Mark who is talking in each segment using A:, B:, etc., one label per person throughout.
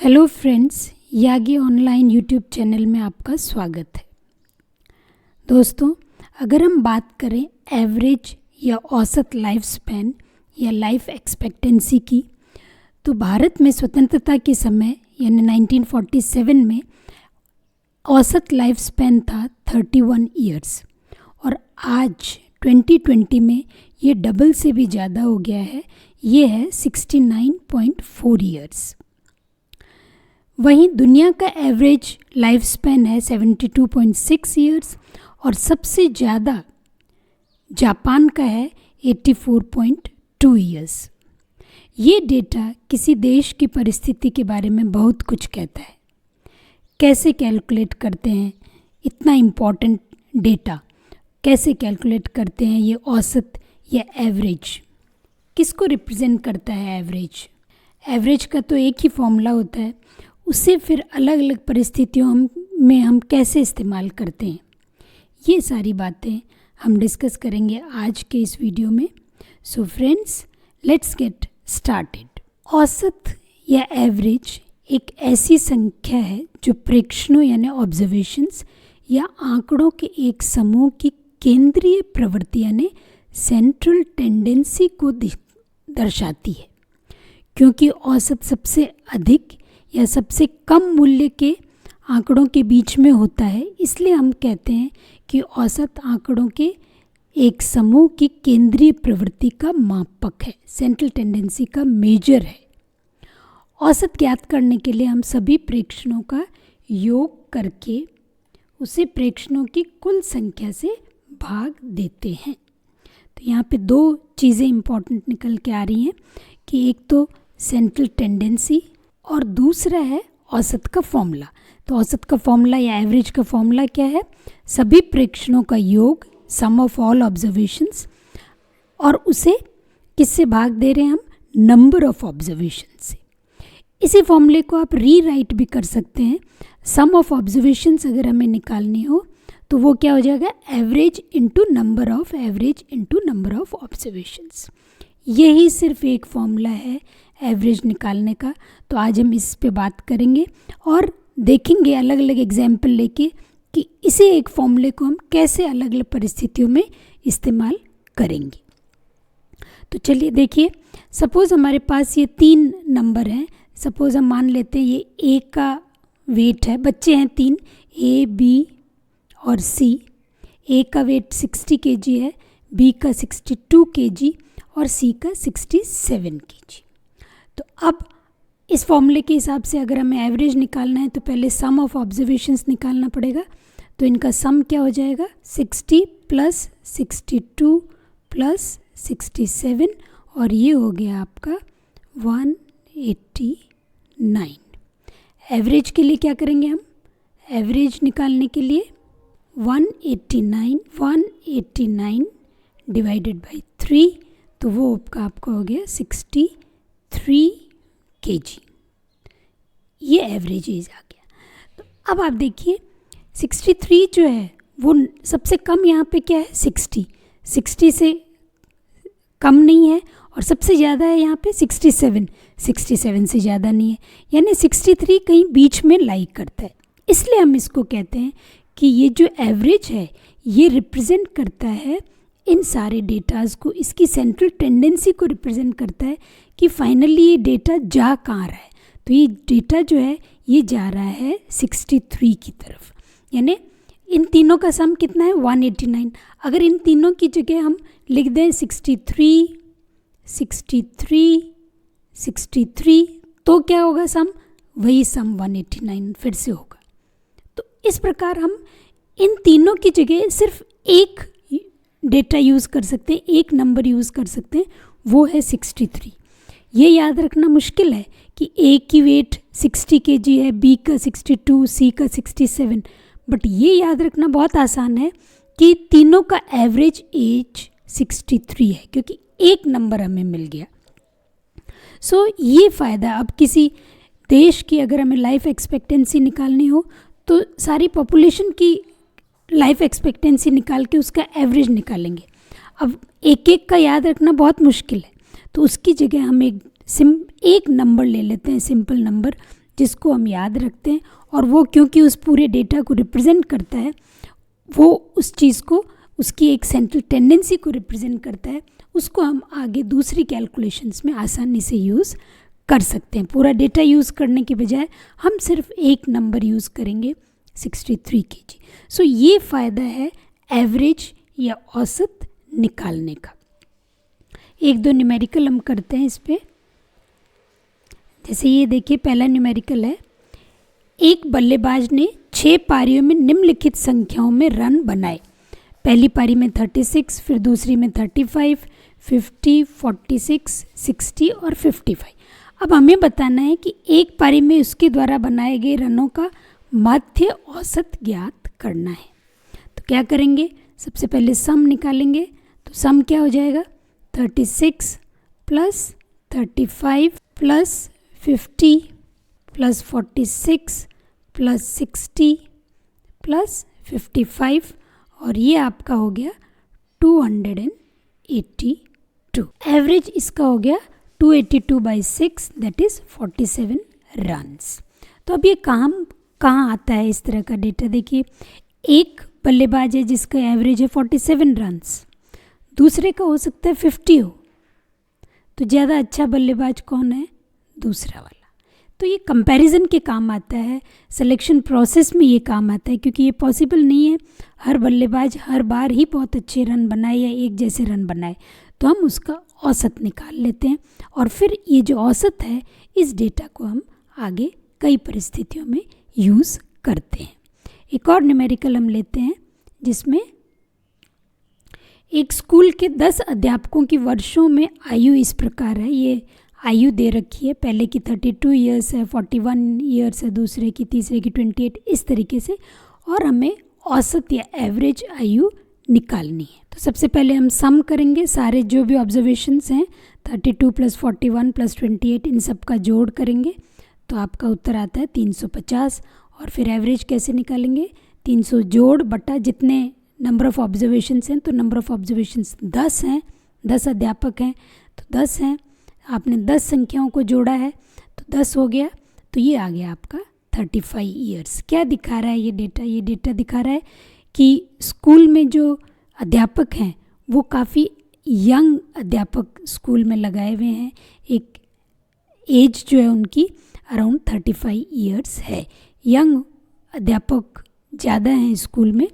A: Hello friends, Yagi online YouTube channel में आपका स्वागत है। दोस्तों, अगर हम बात करें एवरेज या औसत लाइफ स्पैन या लाइफ एक्सपेक्टेंसी की, तो भारत में स्वतंत्रता के समय यानी 1947 में औसत लाइफ स्पैन था 31 ईयर्स और आज 2020 में ये डबल से भी ज़्यादा हो गया है। ये है 69.4 ईयर्स। वहीं दुनिया का एवरेज लाइफ स्पैन है 72.6 ईयर्स और सबसे ज़्यादा जापान का है 84.2 ईयर्स। ये डेटा किसी देश की परिस्थिति के बारे में बहुत कुछ कहता है। कैसे कैलकुलेट करते हैं इतना इम्पॉर्टेंट डेटा, कैसे कैलकुलेट करते हैं ये औसत या एवरेज, किसको रिप्रेजेंट करता है एवरेज? एवरेज का तो एक ही फॉर्मूला होता है, उसे फिर अलग अलग परिस्थितियों में हम कैसे इस्तेमाल करते हैं, ये सारी बातें हम डिस्कस करेंगे आज के इस वीडियो में। So friends, let's get started. औसत या एवरेज एक ऐसी संख्या है जो प्रेक्षणों यानी ऑब्जर्वेशंस या आंकड़ों के एक समूह की केंद्रीय प्रवृत्ति यानी सेंट्रल टेंडेंसी को दर्शाती है। क्योंकि औसत सबसे अधिक या सबसे कम मूल्य के आंकड़ों के बीच में होता है, इसलिए हम कहते हैं कि औसत आंकड़ों के एक समूह की केंद्रीय प्रवृत्ति का मापक है, सेंट्रल टेंडेंसी का मेजर है। औसत ज्ञात करने के लिए हम सभी प्रेक्षणों का योग करके उसे प्रेक्षणों की कुल संख्या से भाग देते हैं। तो यहाँ पे दो चीज़ें इम्पॉर्टेंट निकल के आ रही हैं कि एक तो सेंट्रल टेंडेंसी और दूसरा है औसत का फॉर्मूला। तो औसत का फॉर्मूला या एवरेज का फॉर्मूला क्या है? सभी प्रेक्षणों का योग, सम ऑफ ऑल ऑब्जर्वेशंस, और उसे किससे भाग दे रहे हैं हम? नंबर ऑफ ऑब्जर्वेशन से। इसी फॉर्मूले को आप रीराइट भी कर सकते हैं। सम ऑफ ऑब्जर्वेशंस अगर हमें निकालनी हो तो वो क्या हो जाएगा? Average into number of average into number of observations. यही सिर्फ एक फॉर्मूला है एवरेज निकालने का। तो आज हम इस पे बात करेंगे और देखेंगे अलग अलग एग्जाम्पल लेके कि इसी एक फॉर्मूले को हम कैसे अलग अलग परिस्थितियों में इस्तेमाल करेंगे। तो चलिए देखिए, सपोज़ हमारे पास ये 3 नंबर हैं। सपोज़ हम मान लेते हैं ये ए का वेट है, बच्चे हैं 3, ए, बी और सी। ए का वेट 60 kg है, बी का 62 kg और सी का 67 kg। तो अब इस फॉर्मूले के हिसाब से अगर हमें एवरेज निकालना है तो पहले सम ऑफ ऑब्जर्वेशंस निकालना पड़ेगा। तो इनका सम क्या हो जाएगा? 60 + 62 + 67 और ये हो गया आपका 189। एवरेज के लिए क्या करेंगे हम? एवरेज निकालने के लिए 189 डिवाइडेड बाई 3, तो वो आपका हो गया 63 kg। ये एवरेज आ गया। तो अब आप देखिए 63 जो है वो सबसे कम यहाँ पे क्या है? 60 से कम नहीं है और सबसे ज़्यादा है यहाँ पे 67 से ज़्यादा नहीं है, यानी 63 कहीं बीच में लाई करता है। इसलिए हम इसको कहते हैं कि ये जो एवरेज है ये रिप्रेजेंट करता है इन सारे डेटाज़ को, इसकी सेंट्रल टेंडेंसी को रिप्रेजेंट करता है कि फाइनली ये डेटा जा कहाँ रहा है। तो ये डेटा जो है ये जा रहा है 63 की तरफ, यानी इन तीनों का सम कितना है? 189। अगर इन तीनों की जगह हम लिख दें 63 तो क्या होगा सम? वही सम 189 फिर से होगा। तो इस प्रकार हम इन तीनों की जगह सिर्फ एक डेटा यूज़ कर सकते हैं, एक नंबर यूज़ कर सकते हैं, वो है 63। ये याद रखना मुश्किल है कि ए की वेट 60 kg है, बी का 62, सी का 67, बट ये याद रखना बहुत आसान है कि तीनों का एवरेज एज 63 है क्योंकि एक नंबर हमें मिल गया। सो ये फ़ायदा। अब किसी देश की अगर हमें लाइफ एक्सपेक्टेंसी निकालनी हो तो सारी पॉपुलेशन की लाइफ एक्सपेक्टेंसी निकाल के उसका एवरेज निकालेंगे। अब एक एक का याद रखना बहुत मुश्किल है, तो उसकी जगह हम एक नंबर ले लेते हैं, सिंपल नंबर, जिसको हम याद रखते हैं, और वो क्योंकि उस पूरे डेटा को रिप्रेजेंट करता है, वो उस चीज़ को, उसकी एक सेंट्रल टेंडेंसी को रिप्रेजेंट करता है, उसको हम आगे दूसरी कैलकुलेशंस में आसानी से यूज़ कर सकते हैं। पूरा डेटा यूज़ करने के बजाय हम सिर्फ एक नंबर यूज़ करेंगे 63 kg। सो ये फ़ायदा है एवरेज या औसत निकालने का। एक दो न्यूमेरिकल हम करते हैं इस पे। जैसे ये देखिए, पहला न्यूमेरिकल है, एक बल्लेबाज ने 6 पारियों में निम्नलिखित संख्याओं में रन बनाए। पहली पारी में 36, फिर दूसरी में 35, 50, 46, 60 और 55। अब हमें बताना है कि एक पारी में उसके द्वारा बनाए गए रनों का मध्य औसत ज्ञात करना है। तो क्या करेंगे, सबसे पहले सम निकालेंगे। तो सम क्या हो जाएगा, 36 plus 35 plus 50 plus 46 plus 60 plus 55, और ये आपका हो गया 282। एवरेज इसका हो गया 282/6, दैट इज़ 47 रन्स। तो अब ये कहाँ आता है इस तरह का डेटा? देखिए, एक बल्लेबाज है जिसका एवरेज है 47 रन्स, दूसरे का हो सकता है 50 हो, तो ज़्यादा अच्छा बल्लेबाज कौन है? दूसरा वाला। तो ये कंपैरिजन के काम आता है, सिलेक्शन प्रोसेस में ये काम आता है, क्योंकि ये पॉसिबल नहीं है हर बल्लेबाज हर बार ही बहुत अच्छे रन बनाए या एक जैसे रन बनाए। तो हम उसका औसत निकाल लेते हैं, और फिर ये जो औसत है, इस डेटा को हम आगे कई परिस्थितियों में यूज़ करते हैं। एक और न्यूमेरिकल हम लेते हैं, जिसमें एक स्कूल के 10 अध्यापकों की वर्षों में आयु इस प्रकार है। ये आयु दे रखी है, पहले की 32 ईयर्स है, 41 ईयर्स है, दूसरे की, तीसरे की 28, इस तरीके से, और हमें औसत या एवरेज आयु निकालनी है। तो सबसे पहले हम सम करेंगे, सारे जो भी ऑब्जर्वेशंस हैं 32 प्लस 41 प्लस 28, इन सब का जोड़ करेंगे, तो आपका उत्तर आता है 350। और फिर एवरेज कैसे निकालेंगे, 300 जोड़ बटा जितने नंबर ऑफ़ ऑब्जर्वेशंस हैं, तो नंबर ऑफ़ ऑब्जर्वेशंस 10 हैं, 10 अध्यापक हैं तो 10 हैं, आपने 10 संख्याओं को जोड़ा है तो 10 हो गया, तो ये आ गया आपका 35 ईयर्स। क्या दिखा रहा है ये डेटा? ये डेटा दिखा रहा है कि स्कूल में जो अध्यापक हैं वो काफ़ी यंग अध्यापक स्कूल में लगाए हुए हैं। एक एज जो है उनकी अराउंड 35 ईयर्स है। यंग अध्यापक ज़्यादा हैं स्कूल में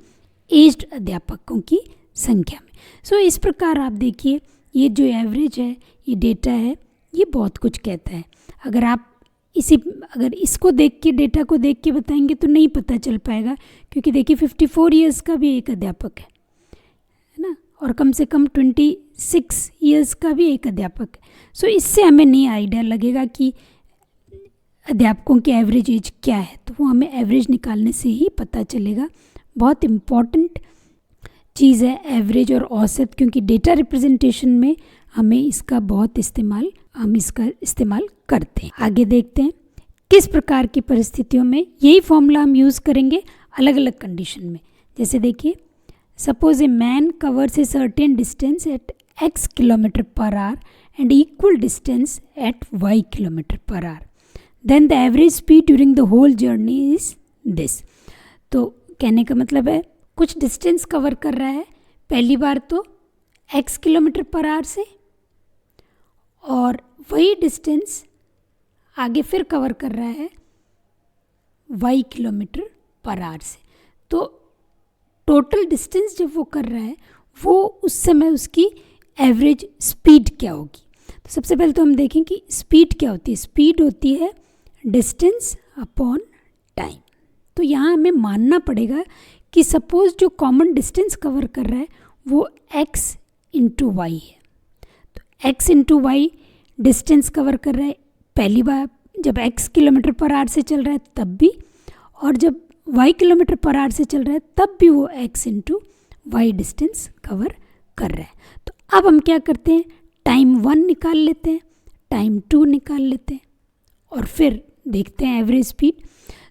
A: एज्ड अध्यापकों की संख्या में। सो इस प्रकार आप देखिए, ये जो एवरेज है, ये डेटा है, ये बहुत कुछ कहता है। अगर इसको देख के, डेटा को देख के बताएंगे तो नहीं पता चल पाएगा, क्योंकि देखिए 54 ईयर्स का भी एक अध्यापक है ना, और कम से कम 26 ईयर्स का भी एक अध्यापक है। सो इससे हमें नहीं आइडिया लगेगा कि अध्यापकों की एवरेज एज क्या है, तो वो हमें एवरेज निकालने से ही पता चलेगा। बहुत इम्पॉर्टेंट चीज़ है एवरेज और औसत, क्योंकि डेटा रिप्रेजेंटेशन में हमें इसका इस्तेमाल करते हैं। आगे देखते हैं किस प्रकार की परिस्थितियों में यही फॉर्मूला हम यूज़ करेंगे अलग अलग कंडीशन में। जैसे देखिए, suppose a man covers a certain distance at x km/h and equal distance at y km/h, then the average speed during the whole journey is this. तो कहने का मतलब है, कुछ डिस्टेंस कवर कर रहा है पहली बार तो x km/h से, और वही डिस्टेंस आगे फिर कवर कर रहा है y km/h से। तो टोटल डिस्टेंस जब वो कर रहा है, वो उस समय उसकी एवरेज स्पीड क्या होगी। तो सबसे पहले तो हम देखें कि स्पीड क्या होती है। स्पीड होती है डिस्टेंस अपॉन टाइम। तो यहाँ हमें मानना पड़ेगा कि सपोज जो कॉमन डिस्टेंस कवर कर रहा है वो x × y है। तो x × y डिस्टेंस कवर कर रहा है पहली बार जब x km/h से चल रहा है तब भी, और जब y km/h से चल रहा है तब भी वो x × y डिस्टेंस कवर कर रहा है। तो अब हम क्या करते हैं, टाइम 1 निकाल लेते हैं, टाइम 2 निकाल लेते हैं, और फिर देखते हैं एवरेज स्पीड।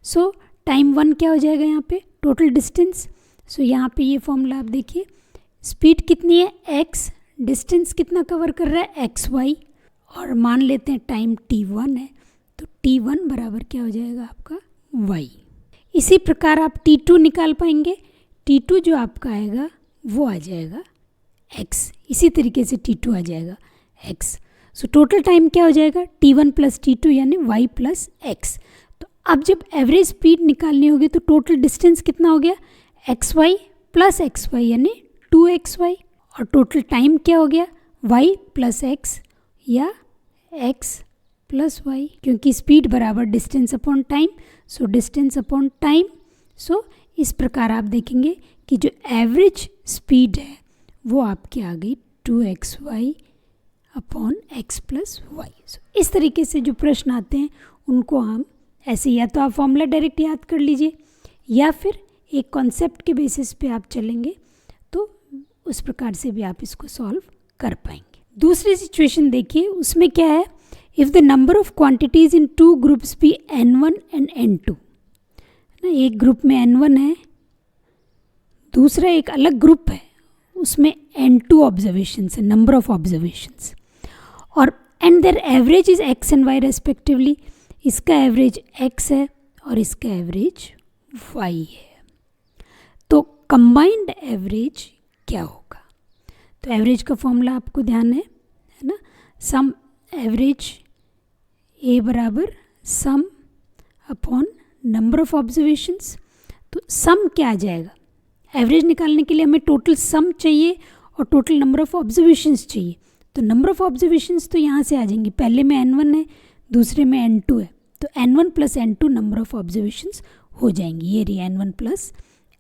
A: सो टाइम 1 क्या हो जाएगा यहाँ पे, टोटल डिस्टेंस। सो यहाँ पे ये फॉर्मूला आप देखिए, स्पीड कितनी है x, डिस्टेंस कितना कवर कर रहा है xy, और मान लेते हैं टाइम t1 है, तो T1 बराबर क्या हो जाएगा आपका y। इसी प्रकार आप T2 निकाल पाएंगे। T2 जो आपका आएगा वो आ जाएगा x। इसी तरीके से T2 आ जाएगा x। सो टोटल टाइम क्या हो जाएगा T1 प्लस T2 यानी y प्लस x। तो अब जब एवरेज स्पीड निकालनी होगी तो टोटल डिस्टेंस कितना हो गया xy प्लस xy यानी 2xy। और टोटल टाइम क्या हो गया y प्लस x या x प्लस y, क्योंकि स्पीड बराबर distance upon time. So distance upon time. So इस प्रकार आप देखेंगे कि जो एवरेज स्पीड है वो आपकी आ गई 2xy upon x plus Y. इस तरीके से जो प्रश्न आते हैं उनको हम ऐसे या तो आप फॉर्मूला डायरेक्ट याद कर लीजिए या फिर एक कॉन्सेप्ट के बेसिस पे आप चलेंगे तो उस प्रकार से भी आप इसको सॉल्व कर पाएंगे। दूसरी सिचुएशन देखिए, उसमें क्या है, if the number of quantities in two groups be n1 and n2 ना, एक ग्रुप में n1 है, दूसरा एक अलग ग्रुप है उसमें n2 ऑब्जर्वेशंस है, नंबर ऑफ ऑब्जर्वेशंस, और and there average is x and y respectively. इसका एवरेज x है और इसका एवरेज y है। तो कंबाइंड एवरेज क्या होगा? तो एवरेज का फॉर्मूला आपको ध्यान है ना, सम एवरेज a बराबर सम अपॉन नंबर ऑफ ऑब्जर्वेशंस। तो सम क्या आ जाएगा, एवरेज निकालने के लिए हमें टोटल सम चाहिए और टोटल नंबर ऑफ ऑब्जर्वेशंस चाहिए। तो नंबर ऑफ ऑब्जर्वेशंस तो यहाँ से आ जाएंगी, पहले में n1 है दूसरे में n2 है, तो n1 plus n2 number of observations हो जाएंगी। ये रही n1 प्लस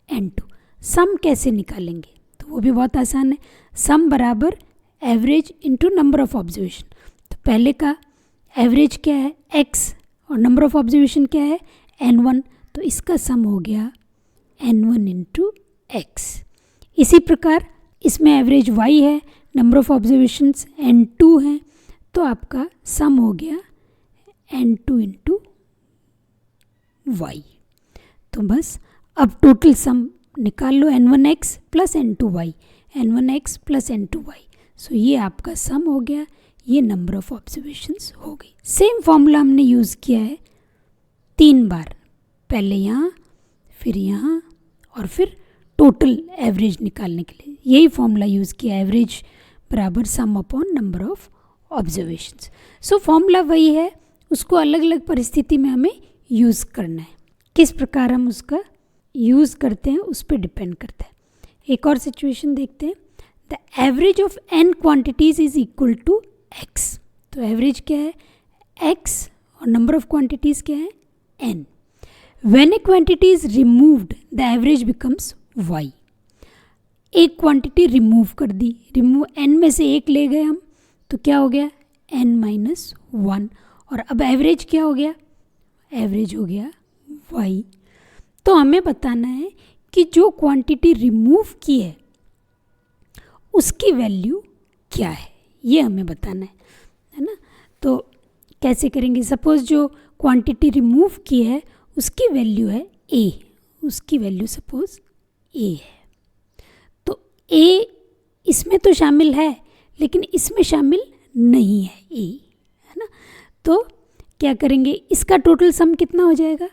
A: n2। सम कैसे निकालेंगे तो वो भी बहुत आसान है, सम बराबर average into number of observation. तो पहले का एवरेज क्या है x और नंबर ऑफ ऑब्जर्वेशन क्या है n1, तो इसका सम हो गया n1 इंटू x। इसी प्रकार इसमें एवरेज y है, नंबर ऑफ ऑब्जर्वेशंस n2 हैं, तो आपका सम हो गया n2 इंटू y। तो बस अब टोटल सम निकाल लो, n1x plus n2y, n1x plus n2y। सो ये आपका सम हो गया, ये नंबर ऑफ ऑब्जर्वेशंस हो गई। सेम फॉर्मूला हमने यूज़ किया है 3 बार, पहले यहाँ फिर यहाँ और फिर टोटल एवरेज निकालने के लिए यही फॉर्मूला यूज़ किया, एवरेज बराबर सम upon number of observations. So formula वही है, उसको अलग अलग परिस्थिति में हमें यूज़ करना है। किस प्रकार हम उसका यूज़ करते हैं उस पर डिपेंड करता है। एक और सिचुएशन देखते हैं, the average of n quantities is equal to x। तो एवरेज क्या है x और नंबर ऑफ क्वांटिटीज़ क्या है n। When A quantity is removed the average becomes y। एक क्वांटिटी रिमूव कर दी, रिमूव n में से एक ले गए हम, तो क्या हो गया n-1, और अब एवरेज क्या हो गया, एवरेज हो गया y। तो हमें बताना है कि जो क्वांटिटी रिमूव की है उसकी वैल्यू क्या है, ये हमें बताना है ना। तो कैसे करेंगे, सपोज़ जो क्वांटिटी रिमूव की है उसकी वैल्यू है a, उसकी वैल्यू सपोज़ a है, तो a इसमें तो शामिल है लेकिन इसमें शामिल नहीं है a, है ना। तो क्या करेंगे, इसका टोटल सम कितना हो जाएगा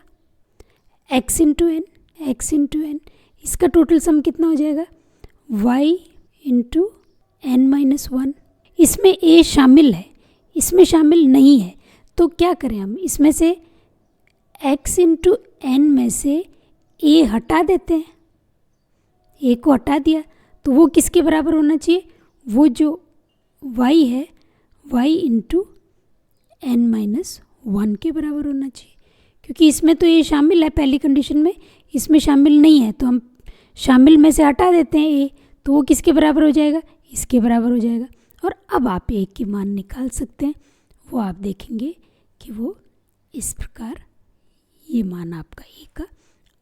A: x into n, x into n. इसका टोटल सम कितना हो जाएगा y इंटू n-1। इसमें a शामिल है, इसमें शामिल नहीं है, तो क्या करें हम, इसमें से x इंटू एन में से a हटा देते हैं, a को हटा दिया तो वो किसके बराबर होना चाहिए, वो जो y है y इंटू n-1 के बराबर होना चाहिए, क्योंकि इसमें तो ये शामिल है पहली कंडीशन में, इसमें शामिल नहीं है, तो हम शामिल में से हटा देते हैं a, तो वो किसके बराबर हो जाएगा, इसके बराबर हो जाएगा। और अब आप a की मान निकाल सकते हैं, वो आप देखेंगे कि वो इस प्रकार ये मान आपका a का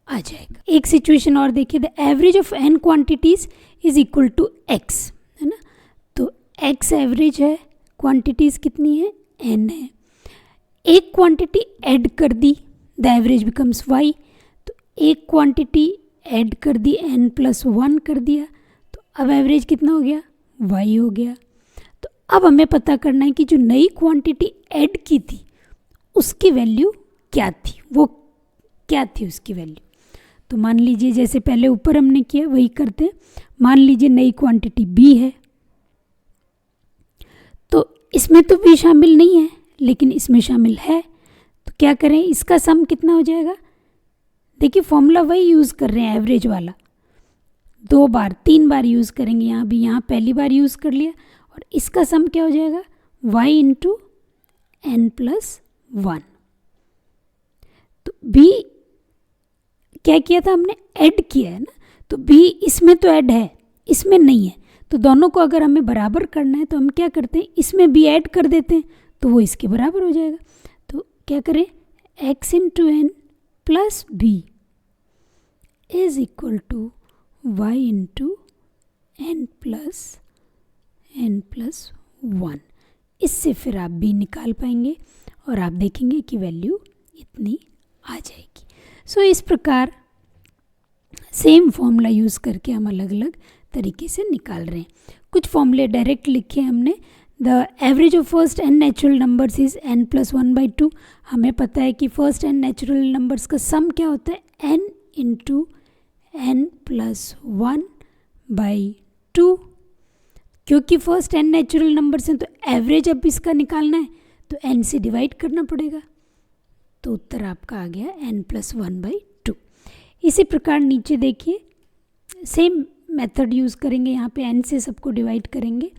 A: आ जाएगा। एक सिचुएशन और देखिए, the average of n quantities is equal to x, है ना। तो x एवरेज है, क्वांटिटीज़ कितनी है n है, एक क्वांटिटी ऐड कर दी द एवरेज बिकम्स y। तो एक क्वांटिटी ऐड कर दी n+1 कर दिया, तो अब एवरेज कितना हो गया y हो गया। तो अब हमें पता करना है कि जो नई क्वांटिटी ऐड की थी उसकी वैल्यू क्या थी, वो क्या थी उसकी वैल्यू। तो मान लीजिए जैसे पहले ऊपर हमने किया वही करते हैं। मान लीजिए नई क्वांटिटी बी है, तो इसमें तो बी शामिल नहीं है लेकिन इसमें शामिल है, तो क्या करें, इसका सम कितना हो जाएगा। देखिए फॉर्मूला वही यूज़ कर रहे हैं एवरेज वाला, 2 बार 3 बार यूज़ करेंगे, यहाँ भी, यहाँ पहली बार यूज़ कर लिया, और इसका सम क्या हो जाएगा, y इंटू एन प्लस 1। तो b क्या किया था हमने, ऐड किया है ना, तो b इसमें तो ऐड है, इसमें नहीं है, तो दोनों को अगर हमें बराबर करना है तो हम क्या करते हैं, इसमें b ऐड कर देते हैं, तो वो इसके बराबर हो जाएगा। तो क्या करें, x into n plus b is equal to y into n plus 1। इससे फिर आप b निकाल पाएंगे और आप देखेंगे कि वैल्यू इतनी आ जाएगी। सो इस प्रकार सेम फॉर्मूला यूज़ करके हम अलग अलग तरीके से निकाल रहे हैं। कुछ फॉर्मूले डायरेक्ट लिखे हमने, the average of first n natural numbers is n plus 1/2। हमें पता है कि फर्स्ट एन नेचुरल नंबर्स का सम क्या होता है, n इंटू एन प्लस 1/2। क्योंकि फर्स्ट n नेचुरल नंबर्स हैं तो एवरेज अब इसका निकालना है तो n से डिवाइड करना पड़ेगा, तो उत्तर आपका आ गया n प्लस 1/2। इसी प्रकार नीचे देखिए सेम मेथड यूज़ करेंगे, यहाँ पे n से सबको डिवाइड करेंगे।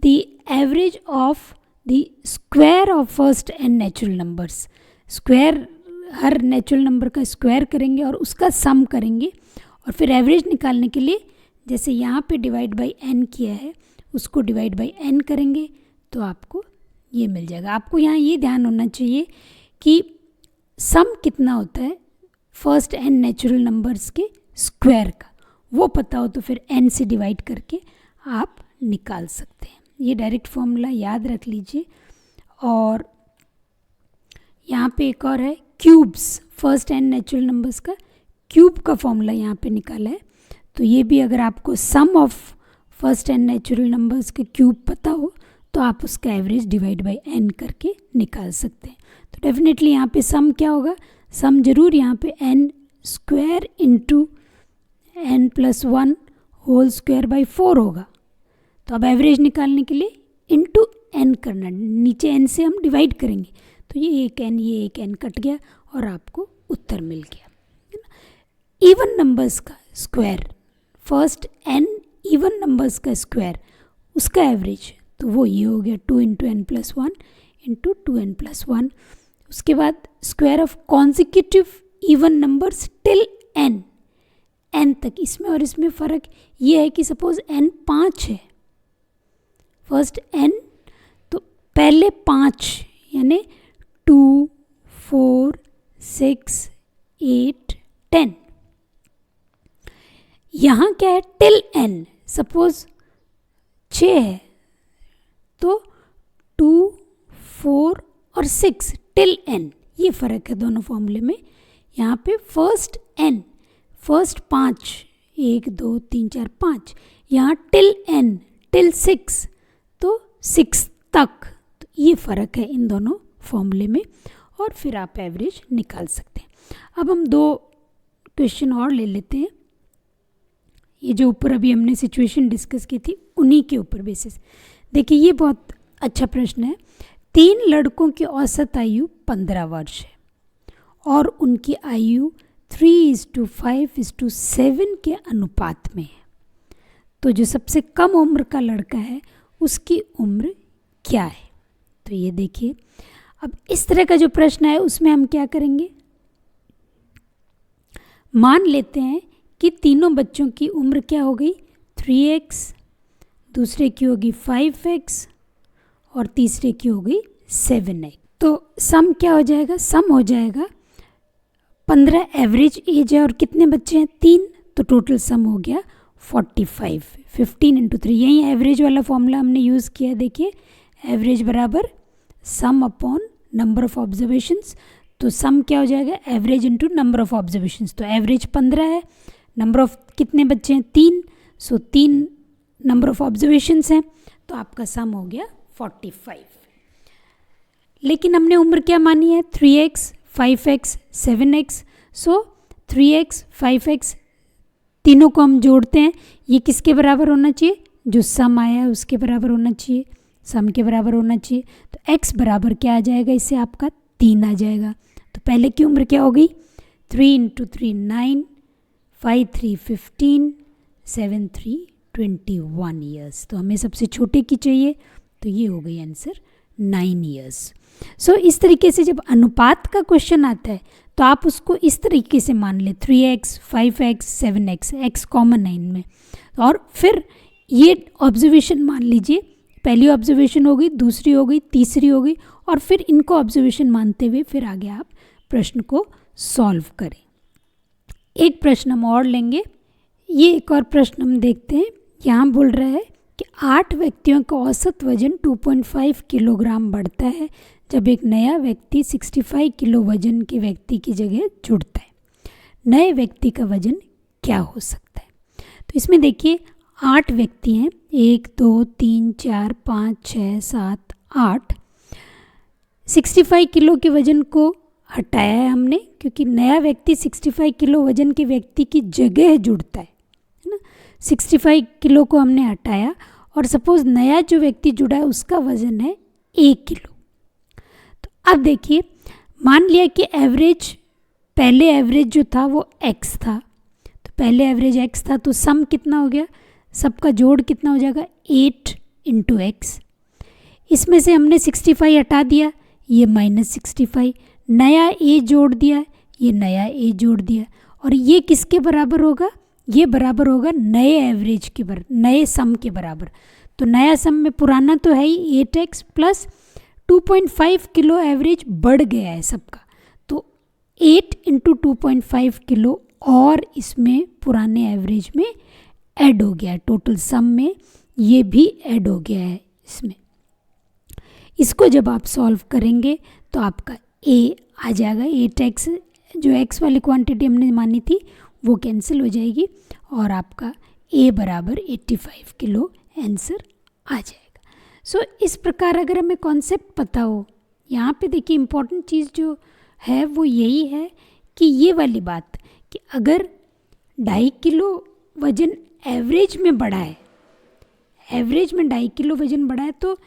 A: The average of the square of first n natural numbers, square her natural number का स्क्वायर करेंगे और उसका सम करेंगे, और फिर एवरेज निकालने के लिए जैसे यहाँ पे डिवाइड बाई n किया है उसको डिवाइड बाई n करेंगे तो आपको ये मिल जाएगा। आपको यहाँ ये ध्यान होना चाहिए कि सम कितना होता है फर्स्ट n नेचुरल नंबर्स के स्क्वायर का, वो पता हो तो फिर n से डिवाइड करके आप निकाल सकते हैं। ये डायरेक्ट फॉर्मूला याद रख लीजिए। और यहाँ पे एक और है cubes, first n natural numbers का क्यूब का फॉर्मूला यहाँ पे निकाला है, तो ये भी अगर आपको sum of first n natural numbers के क्यूब पता हो तो आप उसका एवरेज डिवाइड बाई n करके निकाल सकते हैं। तो डेफिनेटली यहाँ पे सम क्या होगा, सम जरूर यहाँ पे n square into n plus 1 whole square by 4 होगा। तो अब एवरेज निकालने के लिए इंटू n करना, नीचे n से हम डिवाइड करेंगे, तो ये एक n कट गया और आपको उत्तर मिल गया, है ना। इवन नंबर्स का square, first n even numbers का स्क्वायर, उसका एवरेज, तो वो ये हो गया 2 into n plus 1 into 2n plus 1। उसके बाद square of consecutive even numbers till n तक, इसमें और इसमें फ़र्क ये है कि सपोज n 5 है, फर्स्ट n तो पहले 5 यानी 2 4 6 8 10, यहाँ क्या है टिल n, सपोज 6 है तो 2 4 और 6 टिल n, ये फ़र्क है दोनों फॉर्मूले में। यहाँ पे फर्स्ट n, फर्स्ट 5 1 2 3 4 5, यहाँ टिल n टिल 6 तो 6 तक, तो ये फ़र्क है इन दोनों फॉर्मूले में, और फिर आप एवरेज निकाल सकते हैं। अब हम 2 क्वेश्चन और ले लेते हैं, ये जो ऊपर अभी हमने सिचुएशन डिस्कस की थी उन्हीं के ऊपर बेसिस। देखिए ये बहुत अच्छा प्रश्न है। 3 लड़कों की औसत आयु 15 वर्ष है और उनकी आयु 3:5:7 के अनुपात में है, तो जो सबसे कम उम्र का लड़का है उसकी उम्र क्या है। तो ये देखिए, अब इस तरह का जो प्रश्न है उसमें हम क्या करेंगे, मान लेते हैं कि तीनों बच्चों की उम्र क्या हो गई 3x, दूसरे की होगी 5x और तीसरे की हो गई 7x। तो सम क्या हो जाएगा, सम हो जाएगा 15 एवरेज एज है और कितने बच्चे हैं 3, तो टोटल सम हो गया 45। 15 इंटू 3, यही एवरेज वाला फॉर्मूला हमने यूज़ किया। देखिए एवरेज बराबर सम अपॉन नंबर ऑफ ऑब्जर्वेशंस, तो सम क्या हो जाएगा average into number of observations, तो एवरेज 15 है, नंबर ऑफ कितने बच्चे हैं 3, सो 3 नंबर ऑफ ऑब्जर्वेशंस हैं, तो आपका सम हो गया 45। लेकिन हमने उम्र क्या मानी है, 3x, 5x, 7x। सो 3x, 5x तीनों को हम जोड़ते हैं, ये किसके बराबर होना चाहिए, जो सम आया है उसके बराबर होना चाहिए, सम के बराबर होना चाहिए। तो x बराबर क्या आ जाएगा, इससे आपका 3 आ जाएगा। तो पहले की उम्र क्या हो गई, 3 × 3 9, 5 3 15, 7 3 21 ईयर्स। तो हमें सबसे छोटे की चाहिए, तो ये हो गई आंसर 9 ईयर्स। सो इस तरीके से जब अनुपात का क्वेश्चन आता है तो आप उसको इस तरीके से मान ले, 3x, 5x, 7x, x common है इनमें। और फिर ये ऑब्जर्वेशन मान लीजिए, पहली ऑब्जर्वेशन हो गई, दूसरी हो गई, तीसरी हो गई, और फिर इनको ऑब्जर्वेशन मानते हुए फिर आगे आप प्रश्न को सॉल्व करें। एक प्रश्न हम और लेंगे, ये एक और प्रश्न हम देखते हैं। यहाँ बोल रहा है कि 8 व्यक्तियों का औसत वजन 2.5 किलोग्राम बढ़ता है जब एक नया व्यक्ति 65 किलो वजन के व्यक्ति की जगह जुड़ता है। नए व्यक्ति का वजन क्या हो सकता है। तो इसमें देखिए 8 व्यक्ति हैं, 1 2 3 4 5 6 7 8। 65 किलो के वजन को हटाया है हमने, क्योंकि नया व्यक्ति 65 किलो वजन के व्यक्ति की जगह जुड़ता है ना। 65 किलो को हमने हटाया और सपोज नया जो व्यक्ति जुड़ा है उसका वजन है 1 किलो। तो अब देखिए, मान लिया कि एवरेज, पहले एवरेज जो था वो x था, तो पहले एवरेज x था, तो सम कितना हो गया, सबका जोड़ कितना हो जाएगा, 8 × x। इसमें से हमने 65 हटा दिया, ये -65, नया a जोड़ दिया, ये नया a जोड़ दिया, और ये किसके बराबर होगा, ये बराबर होगा नए एवरेज के बराबर, नए सम के बराबर। तो नया सम में पुराना तो है ही 8x प्लस 2.5 किलो एवरेज बढ़ गया है सबका, तो 8 × 2.5 किलो और इसमें पुराने एवरेज में ऐड हो गया है, टोटल सम में ये भी ऐड हो गया है इसमें। इसको जब आप सॉल्व करेंगे तो आपका a आ जाएगा, 8x जो x वाली क्वांटिटी हमने मानी थी वो कैंसिल हो जाएगी और आपका a बराबर 85 किलो आंसर आ जाएगा। सो इस प्रकार अगर हमें कॉन्सेप्ट पता हो, यहाँ पे देखिए इम्पॉर्टेंट चीज़ जो है वो यही है कि ये वाली बात कि अगर 2.5 किलो वज़न एवरेज में बढ़ा है, एवरेज में 2.5 किलो वज़न बढ़ा है, तो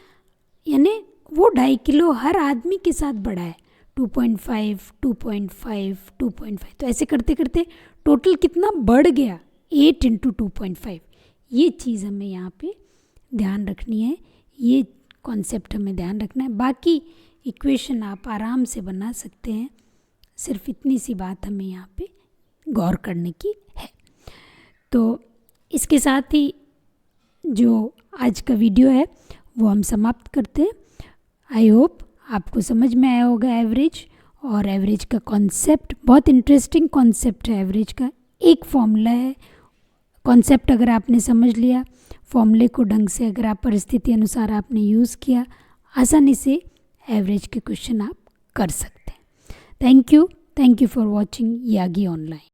A: यानी वो 2.5 किलो हर आदमी के साथ बढ़ा है, 2.5, 2.5, 2.5, तो ऐसे करते करते टोटल कितना बढ़ गया, 8 × 2.5। ये चीज़ हमें यहाँ पे ध्यान रखनी है, ये कॉन्सेप्ट हमें ध्यान रखना है। बाकी इक्वेशन आप आराम से बना सकते हैं, सिर्फ इतनी सी बात हमें यहाँ पे गौर करने की है। तो इसके साथ ही जो आज का वीडियो है वो हम समाप्त करते हैं। आई होप आपको समझ में आया होगा एवरेज, और एवरेज का कॉन्सेप्ट बहुत इंटरेस्टिंग कॉन्सेप्ट है। एवरेज का एक फॉर्मूला है, कॉन्सेप्ट अगर आपने समझ लिया, फॉर्मूले को ढंग से अगर आप परिस्थिति अनुसार आपने यूज़ किया, आसानी से एवरेज के क्वेश्चन आप कर सकते हैं। Thank you for watching Yagi online.